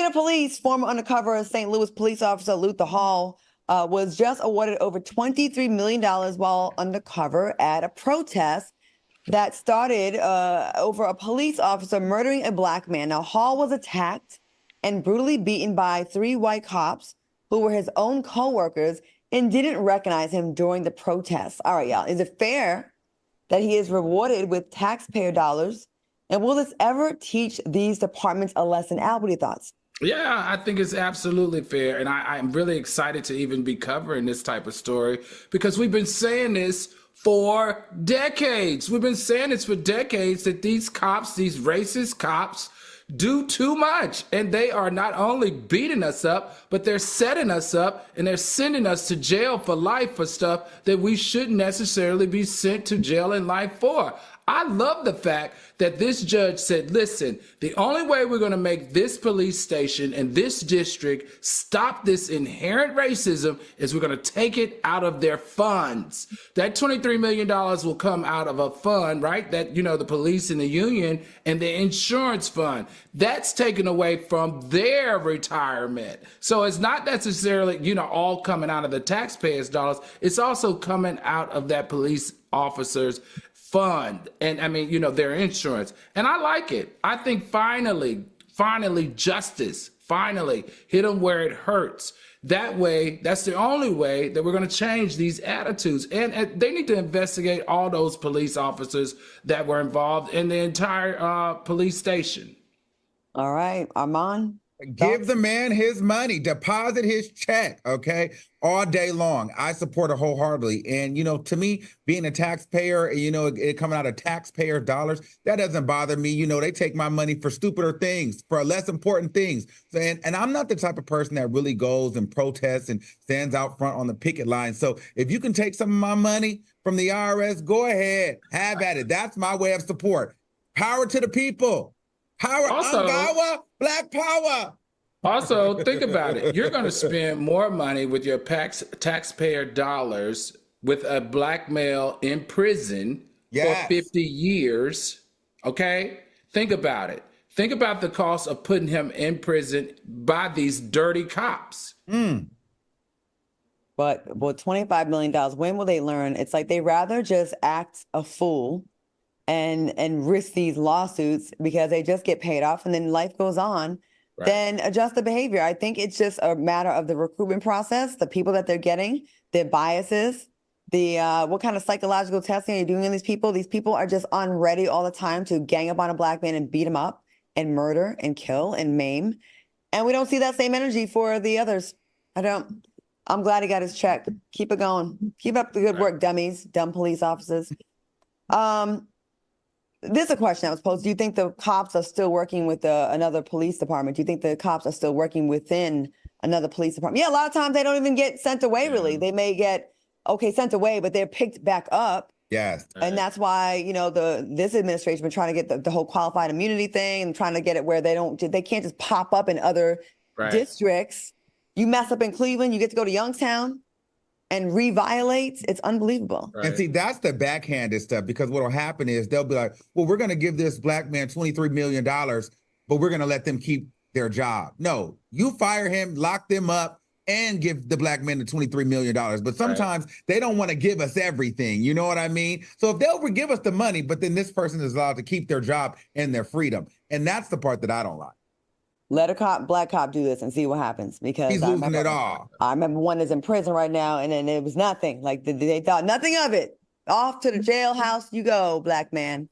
Speaking of police, former undercover St. Louis police officer Luther Hall was just awarded over $23 million while undercover at a protest that started over a police officer murdering a black man. Now, Hall was attacked and brutally beaten by 3 white cops who were his own co-workers and didn't recognize him during the protests. All right, y'all, is it fair that he is rewarded with taxpayer dollars? And will this ever teach these departments a lesson? Al, what are your thoughts? Yeah, I think it's absolutely fair. And I'm really excited to even be covering this type of story because we've been saying this for decades. We've been saying this for decades that these cops, these racist cops, do too much. And they are not only beating us up, but they're setting us up and they're sending us to jail for life for stuff that we shouldn't necessarily be sent to jail in life for. I love the fact that this judge said, listen, the only way we're going to make this police station and this district stop this inherent racism is we're going to take it out of their funds. That $23 million will come out of a fund, right? That, the police and the union and the insurance fund. That's taken away from their retirement. So it's not necessarily, all coming out of the taxpayers' dollars. It's also coming out of that police officers' fund and their insurance. And I like it. I think finally justice, hit them where it hurts. That way, that's the only way that we're going to change these attitudes. And they need to investigate all those police officers that were involved in the entire police station. All right, Armand. Give the man his money, deposit his check, okay, all day long. I support it wholeheartedly. And, to me, being a taxpayer, it coming out of taxpayer dollars, that doesn't bother me. They take my money for stupider things, for less important things. And I'm not the type of person that really goes and protests and stands out front on the picket line. So if you can take some of my money from the IRS, go ahead, have at it. That's my way of support. Power to the people. Power, also, Angawa, Black power. Also, think about it. You're going to spend more money with your taxpayer dollars with a black male in prison for 50 years. Okay? Think about it. Think about the cost of putting him in prison by these dirty cops. But $25 million, when will they learn? It's like they rather just act a fool and risk these lawsuits because they just get paid off and then life goes on, right, then adjust the behavior. I think it's just a matter of the recruitment process, the people that they're getting, their biases, the what kind of psychological testing are you doing on these people? These people are just on ready all the time to gang up on a black man and beat him up and murder and kill and maim. And we don't see that same energy for the others. I'm glad he got his check. Keep it going. Keep up the good work, dummies, dumb police officers. This is a question that was posed. Do you think the cops are still working with another police department? Do you think the cops are still working within another police department? Yeah, a lot of times they don't even get sent away, really. They may get, sent away, but they're picked back up. Yes. And that's why, this administration been trying to get the whole qualified immunity thing and trying to get it where they can't just pop up in other districts. You mess up in Cleveland, you get to go to Youngstown and re-violate. It's unbelievable. Right. And see, that's the backhanded stuff, because what'll happen is they'll be like, well, we're going to give this black man $23 million, but we're going to let them keep their job. No, you fire him, lock them up, and give the black men the $23 million. But sometimes they don't want to give us everything. You know what I mean? So if they'll give us the money, but then this person is allowed to keep their job and their freedom. And that's the part that I don't like. Let a black cop do this and see what happens, because he's losing it all. I remember one is in prison right now, and then it was nothing. Like they thought nothing of it. Off to the jailhouse you go, black man.